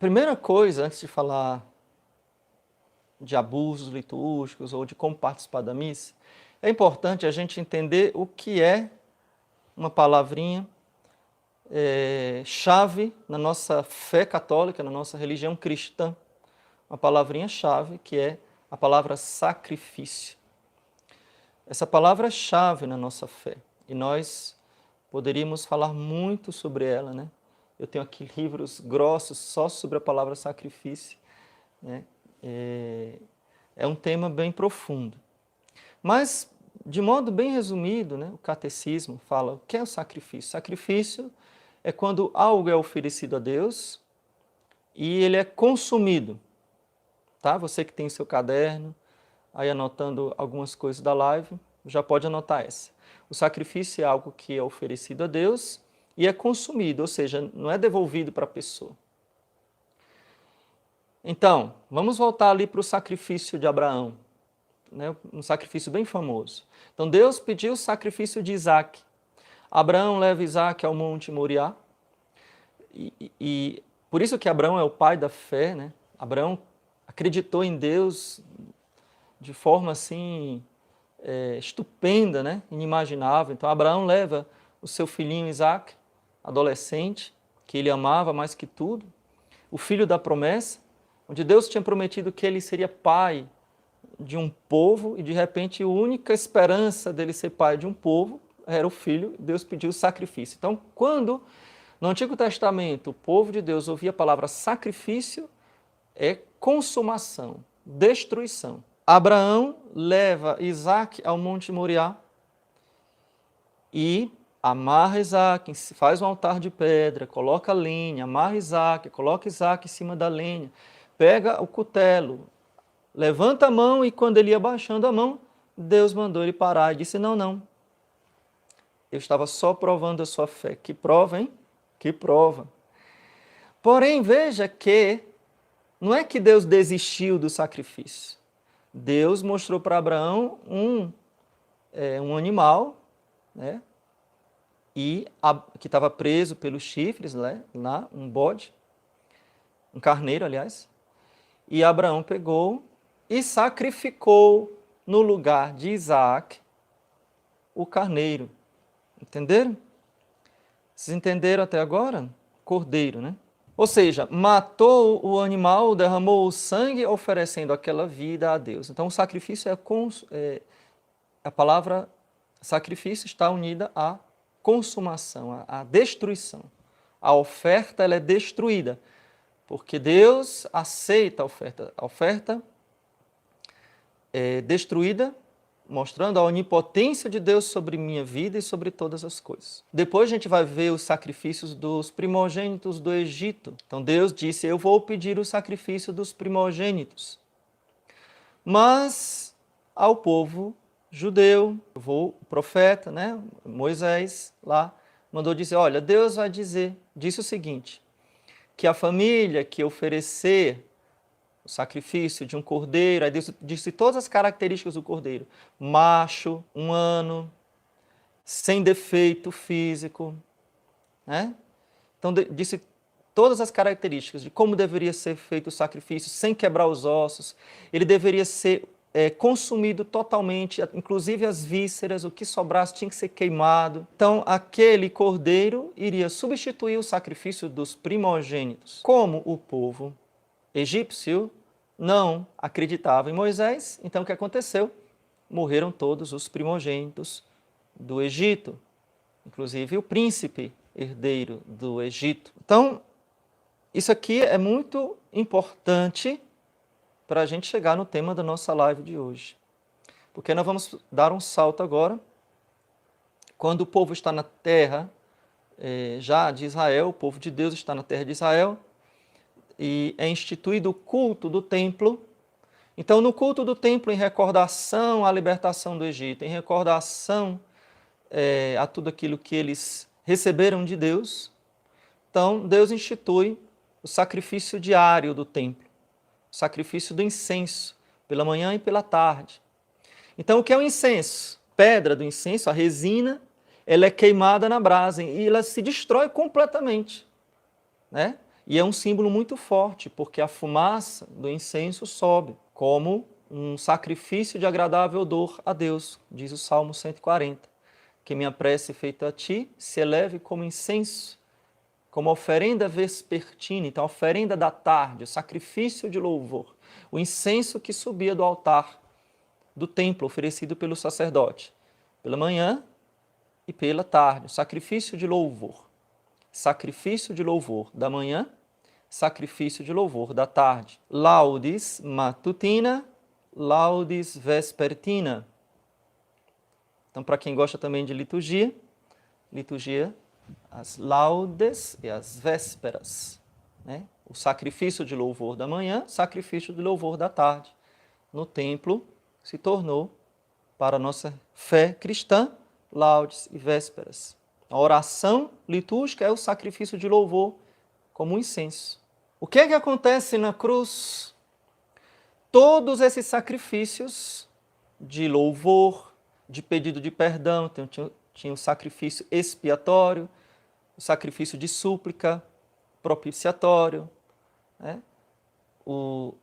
Primeira coisa, antes de falar de abusos litúrgicos ou de como participar da missa, é importante a gente entender o que é uma palavrinha chave na nossa fé católica, na nossa religião cristã. Uma palavrinha chave que é a palavra sacrifício. Essa palavra é chave na nossa fé e nós poderíamos falar muito sobre ela, né? Eu tenho aqui livros grossos só sobre a palavra sacrifício, né? É um tema bem profundo. Mas, de modo bem resumido, né, o catecismo fala o que é o sacrifício. Sacrifício é quando algo é oferecido a Deus e ele é consumido. Tá? Você que tem seu caderno, aí anotando algumas coisas da live, já pode anotar essa. O sacrifício é algo que é oferecido a Deus e é consumido, ou seja, não é devolvido para a pessoa. Então, vamos voltar ali para o sacrifício de Abraão, né? Um sacrifício bem famoso. Então, Deus pediu o sacrifício de Isaac. Abraão leva Isaac ao Monte Moriá, e por isso que Abraão é o pai da fé, né? Abraão acreditou em Deus de forma assim estupenda, né? Inimaginável. Então, Abraão leva o seu filhinho Isaac, adolescente, que ele amava mais que tudo, o filho da promessa, onde Deus tinha prometido que ele seria pai de um povo e de repente a única esperança dele ser pai de um povo era o filho. Deus pediu o sacrifício. Então, quando no Antigo Testamento o povo de Deus ouvia a palavra sacrifício, é consumação, destruição. Abraão leva Isaac ao Monte Moriá e amarra Isaac, faz um altar de pedra, coloca lenha, amarra Isaac, coloca Isaac em cima da lenha, pega o cutelo, levanta a mão e quando ele ia baixando a mão, Deus mandou ele parar e disse, não, eu estava só provando a sua fé. Que prova, hein? Que prova. Porém, veja que não é que Deus desistiu do sacrifício. Deus mostrou para Abraão um animal, né? Que estava preso pelos chifres, né? Lá, um bode, um carneiro, aliás. E Abraão pegou e sacrificou no lugar de Isaac o carneiro. Entenderam? Vocês entenderam até agora? Cordeiro, né? Ou seja, matou o animal, derramou o sangue, oferecendo aquela vida a Deus. Então, o sacrifício a palavra sacrifício está unida à consumação, à destruição. A oferta ela é destruída, porque Deus aceita a oferta. A oferta é destruída, mostrando a onipotência de Deus sobre minha vida e sobre todas as coisas. Depois a gente vai ver os sacrifícios dos primogênitos do Egito. Então Deus disse, eu vou pedir o sacrifício dos primogênitos. Mas ao povo judeu, o profeta, né, Moisés, lá, mandou dizer, olha, Deus vai dizer, disse o seguinte, que a família que oferecer o sacrifício de um cordeiro, aí Deus disse todas as características do cordeiro, macho, 1 ano, sem defeito físico, né? Então disse todas as características de como deveria ser feito o sacrifício, sem quebrar os ossos, ele deveria ser consumido totalmente, inclusive as vísceras, o que sobrasse tinha que ser queimado. Então aquele cordeiro iria substituir o sacrifício dos primogênitos. Como o povo egípcio não acreditava em Moisés, então o que aconteceu? Morreram todos os primogênitos do Egito, inclusive o príncipe herdeiro do Egito. Então, isso aqui é muito importante para a gente chegar no tema da nossa live de hoje. Porque nós vamos dar um salto agora, quando o povo está na terra já de Israel, o povo de Deus está na terra de Israel, e é instituído o culto do templo. Então, no culto do templo, em recordação à libertação do Egito, em recordação a tudo aquilo que eles receberam de Deus, então Deus institui o sacrifício diário do templo, o sacrifício do incenso, pela manhã e pela tarde. Então, o que é o incenso? Pedra do incenso, a resina, ela é queimada na brasa e ela se destrói completamente, né? E é um símbolo muito forte, porque a fumaça do incenso sobe como um sacrifício de agradável odor a Deus, diz o Salmo 140. Que minha prece feita a ti se eleve como incenso, como oferenda vespertina, então a oferenda da tarde, o sacrifício de louvor, o incenso que subia do altar do templo oferecido pelo sacerdote, pela manhã e pela tarde, o sacrifício de louvor. Sacrifício de louvor da manhã, sacrifício de louvor da tarde. Laudes matutina, laudes vespertina. Então, para quem gosta também de liturgia, as laudes e as vésperas, né? O sacrifício de louvor da manhã, sacrifício de louvor da tarde. No templo se tornou, para a nossa fé cristã, laudes e vésperas. A oração litúrgica é o sacrifício de louvor como um incenso. O que é que acontece na cruz? Todos esses sacrifícios de louvor, de pedido de perdão, tinha o sacrifício expiatório, o sacrifício de súplica, propiciatório, né? O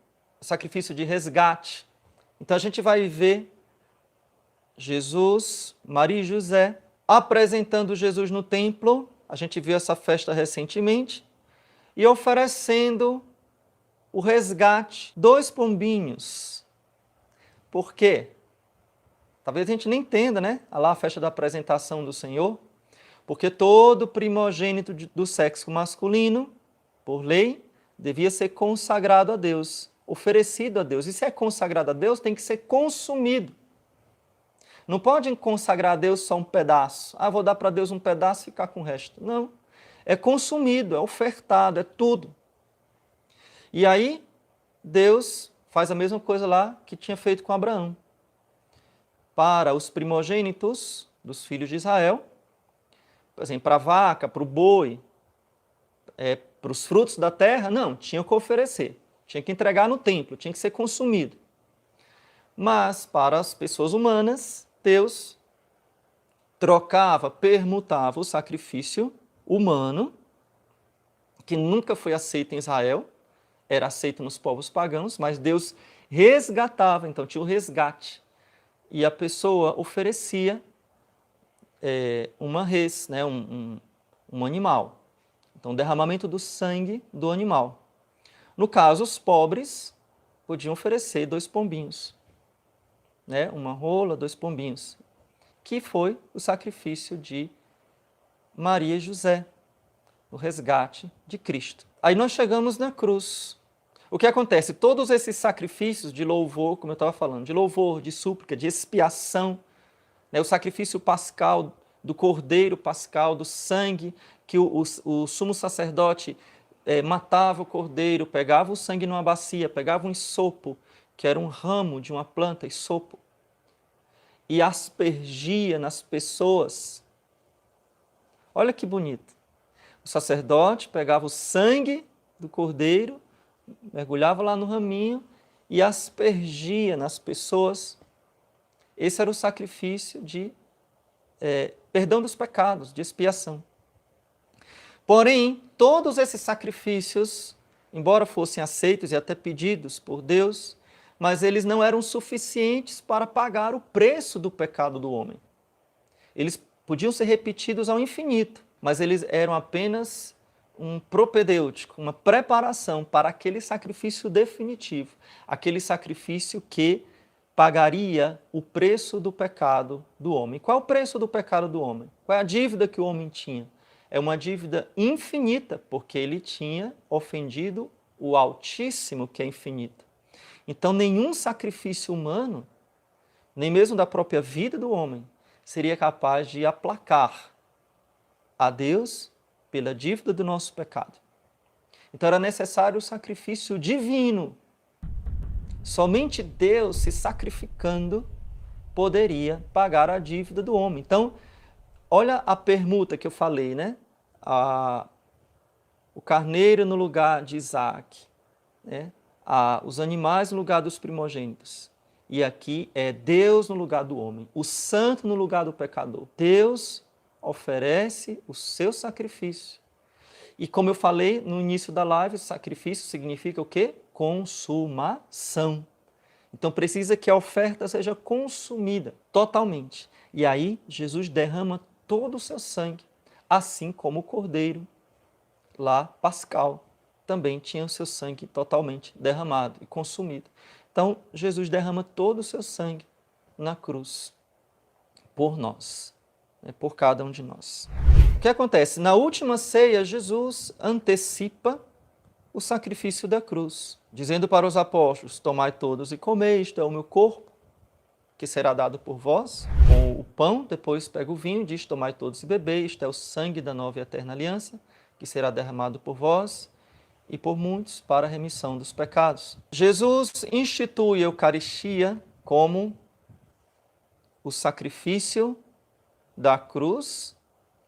sacrifício de resgate. Então a gente vai ver Jesus, Maria e José apresentando Jesus no templo, a gente viu essa festa recentemente, e oferecendo o resgate, 2 pombinhos. Por quê? Talvez a gente nem entenda, né? Lá a festa da apresentação do Senhor, porque todo primogênito do sexo masculino, por lei, devia ser consagrado a Deus, oferecido a Deus. E se é consagrado a Deus, tem que ser consumido. Não pode consagrar a Deus só um pedaço. Ah, vou dar para Deus um pedaço e ficar com o resto. Não. É consumido, é ofertado, é tudo. E aí, Deus faz a mesma coisa lá que tinha feito com Abraão. Para os primogênitos dos filhos de Israel, por exemplo, para a vaca, para o boi, para os frutos da terra, não, tinha que oferecer. Tinha que entregar no templo, tinha que ser consumido. Mas para as pessoas humanas, Deus trocava, permutava o sacrifício humano, que nunca foi aceito em Israel, era aceito nos povos pagãos, mas Deus resgatava, então tinha o resgate. E a pessoa oferecia uma res, né, um animal. Então, derramamento do sangue do animal. No caso, os pobres podiam oferecer 2 pombinhos, né, uma rola, 2 pombinhos, que foi o sacrifício de Maria e José, o resgate de Cristo. Aí nós chegamos na cruz. O que acontece? Todos esses sacrifícios de louvor, como eu estava falando, de louvor, de súplica, de expiação, né, o sacrifício pascal do cordeiro pascal, do sangue, que o sumo sacerdote matava o cordeiro, pegava o sangue numa bacia, pegava um isopo, que era um ramo de uma planta, isopo, e aspergia nas pessoas. Olha que bonito. O sacerdote pegava o sangue do cordeiro, mergulhava lá no raminho e aspergia nas pessoas. Esse era o sacrifício de perdão dos pecados, de expiação. Porém, todos esses sacrifícios, embora fossem aceitos e até pedidos por Deus, mas eles não eram suficientes para pagar o preço do pecado do homem. Eles podiam ser repetidos ao infinito, mas eles eram apenas um propedêutico, uma preparação para aquele sacrifício definitivo, aquele sacrifício que pagaria o preço do pecado do homem. Qual é o preço do pecado do homem? Qual é a dívida que o homem tinha? É uma dívida infinita, porque ele tinha ofendido o Altíssimo, que é infinito. Então, nenhum sacrifício humano, nem mesmo da própria vida do homem, seria capaz de aplacar a Deus pela dívida do nosso pecado. Então era necessário o sacrifício divino. Somente Deus se sacrificando poderia pagar a dívida do homem. Então, olha a permuta que eu falei, né? O carneiro no lugar de Isaac, né? Os animais no lugar dos primogênitos. E aqui é Deus no lugar do homem, o santo no lugar do pecador. Deus oferece o seu sacrifício. E como eu falei no início da live, sacrifício significa o quê? Consumação. Então precisa que a oferta seja consumida totalmente. E aí Jesus derrama todo o seu sangue, assim como o cordeiro lá pascal também tinha o seu sangue totalmente derramado e consumido. Então Jesus derrama todo o seu sangue na cruz por nós, né, por cada um de nós. O que acontece? Na última ceia, Jesus antecipa o sacrifício da cruz, dizendo para os apóstolos: tomai todos e comei, isto é o meu corpo, que será dado por vós. Com o pão, depois pega o vinho e diz: tomai todos e bebei, isto é o sangue da nova e eterna aliança, que será derramado por vós e por muitos para a remissão dos pecados. Jesus institui a Eucaristia como o sacrifício da cruz,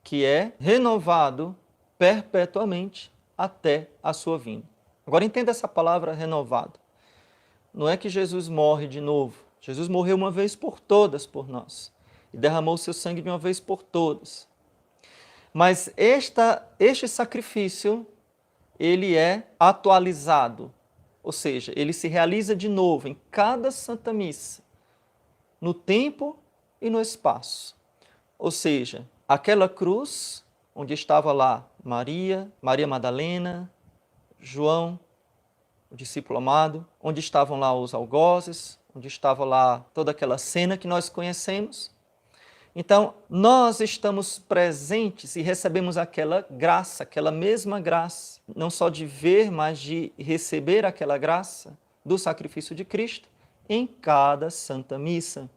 que é renovado perpetuamente até a sua vinda. Agora entenda essa palavra renovado. Não é que Jesus morre de novo. Jesus morreu uma vez por todas por nós e derramou seu sangue de uma vez por todas. Mas este sacrifício, ele é atualizado, ou seja, ele se realiza de novo em cada Santa Missa, no tempo e no espaço. Ou seja, aquela cruz onde estava lá Maria, Maria Madalena, João, o discípulo amado, onde estavam lá os algozes, onde estava lá toda aquela cena que nós conhecemos. Então, nós estamos presentes e recebemos aquela graça, aquela mesma graça, não só de ver, mas de receber aquela graça do sacrifício de Cristo em cada Santa Missa,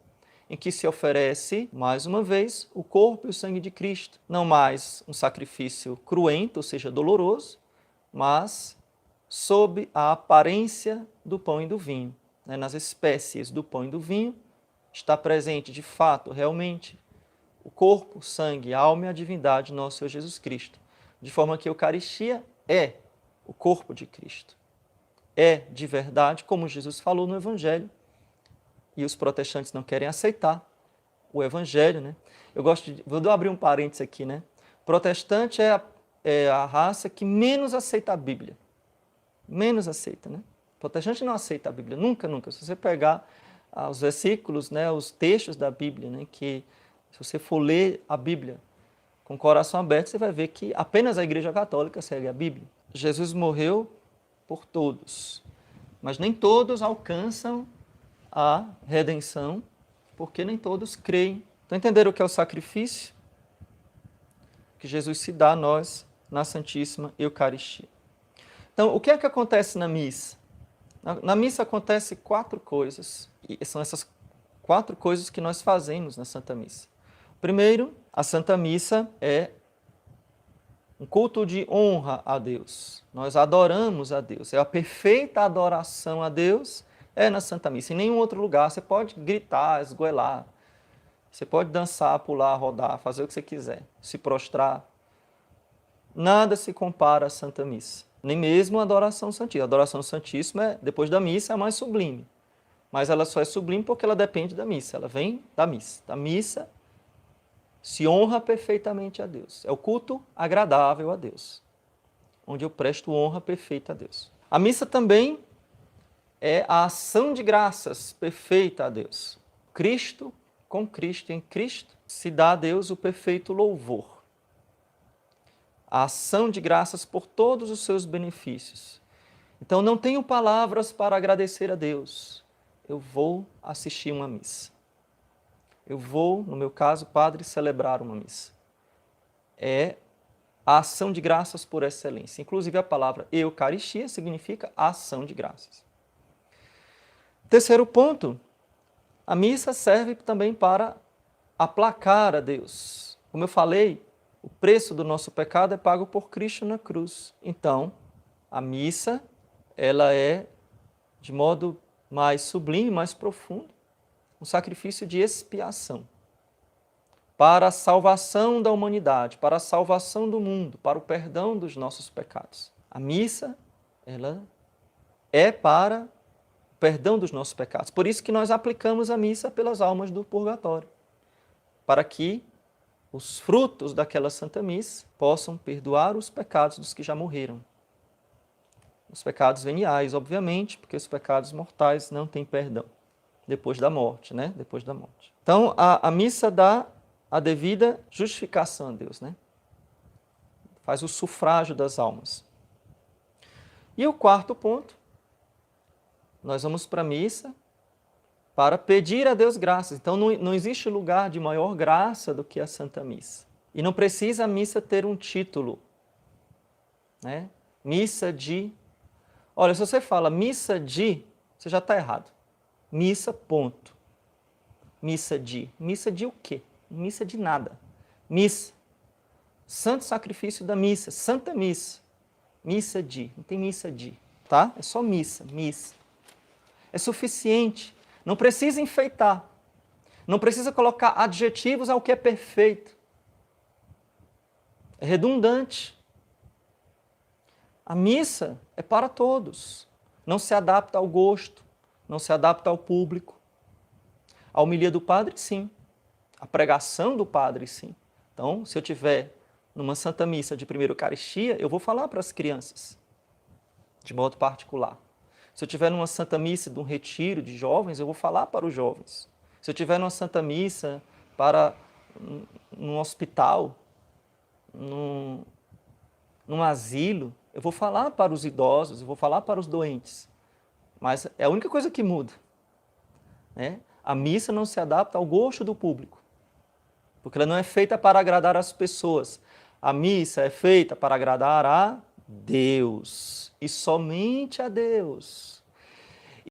em que se oferece, mais uma vez, o corpo e o sangue de Cristo. Não mais um sacrifício cruento, ou seja, doloroso, mas sob a aparência do pão e do vinho. Nas espécies do pão e do vinho está presente, de fato, realmente, o corpo, o sangue, a alma e a divindade do nosso Senhor Jesus Cristo. De forma que a Eucaristia é o corpo de Cristo. É de verdade, como Jesus falou no Evangelho, e os protestantes não querem aceitar o Evangelho, né? Vou abrir um parênteses aqui, né? Protestante é a raça que menos aceita a Bíblia. Menos aceita, né? Protestante não aceita a Bíblia, nunca, nunca. Se você pegar os versículos, né, os textos da Bíblia, né, que se você for ler a Bíblia com o coração aberto, você vai ver que apenas a Igreja Católica segue a Bíblia. Jesus morreu por todos, mas nem todos alcançam a redenção, porque nem todos creem. Então, entenderam o que é o sacrifício? Que Jesus se dá a nós na Santíssima Eucaristia. Então, o que é que acontece na missa? Na missa acontece 4 coisas, e são essas 4 coisas que nós fazemos na Santa Missa. Primeiro, a Santa Missa é um culto de honra a Deus. Nós adoramos a Deus. É a perfeita adoração a Deus é na Santa Missa. Em nenhum outro lugar. Você pode gritar, esgoelar. Você pode dançar, pular, rodar, fazer o que você quiser. Se prostrar. Nada se compara à Santa Missa. Nem mesmo a adoração santíssima. A adoração santíssima, depois da missa, é a mais sublime. Mas ela só é sublime porque ela depende da missa. Ela vem da missa. Da missa se honra perfeitamente a Deus. É o culto agradável a Deus, onde eu presto honra perfeita a Deus. A missa também é a ação de graças perfeita a Deus. Cristo, com Cristo, em Cristo, se dá a Deus o perfeito louvor. A ação de graças por todos os seus benefícios. Então, não tenho palavras para agradecer a Deus. Eu vou assistir uma missa. Eu vou, no meu caso, padre, celebrar uma missa. É a ação de graças por excelência. Inclusive, a palavra Eucaristia significa ação de graças. Terceiro ponto, a missa serve também para aplacar a Deus. Como eu falei, o preço do nosso pecado é pago por Cristo na cruz. Então, a missa, ela é, de modo mais sublime, mais profundo, um sacrifício de expiação para a salvação da humanidade, para a salvação do mundo, para o perdão dos nossos pecados. A missa, ela é para o perdão dos nossos pecados. Por isso que nós aplicamos a missa pelas almas do purgatório, para que os frutos daquela Santa Missa possam perdoar os pecados dos que já morreram. Os pecados veniais, obviamente, porque os pecados mortais não têm perdão depois da morte, né? Depois da morte. Então, a missa dá a devida justificação a Deus, né? Faz o sufrágio das almas. E o quarto ponto, nós vamos para a missa para pedir a Deus graças. Então, não existe lugar de maior graça do que a Santa Missa. E não precisa a missa ter um título, né? Missa de... Olha, se você fala missa de, você já está errado. Missa, ponto. Missa de. Missa de o quê? Missa de nada. Missa. Santo sacrifício da missa. Santa missa. Missa de. Não tem missa de, tá? É só missa. Missa. É suficiente. Não precisa enfeitar. Não precisa colocar adjetivos ao que é perfeito. É redundante. A missa é para todos. Não se adapta ao gosto, não se adapta ao público. A homilia do padre, sim. A pregação do padre, sim. Então, se eu tiver numa Santa Missa de primeira Eucaristia, eu vou falar para as crianças, de modo particular. Se eu tiver numa Santa Missa de um retiro de jovens, eu vou falar para os jovens. Se eu tiver numa Santa Missa para num hospital, num asilo, eu vou falar para os idosos, eu vou falar para os doentes. Mas é a única coisa que muda, né? A missa não se adapta ao gosto do público, porque ela não é feita para agradar as pessoas. A missa é feita para agradar a Deus, e somente a Deus.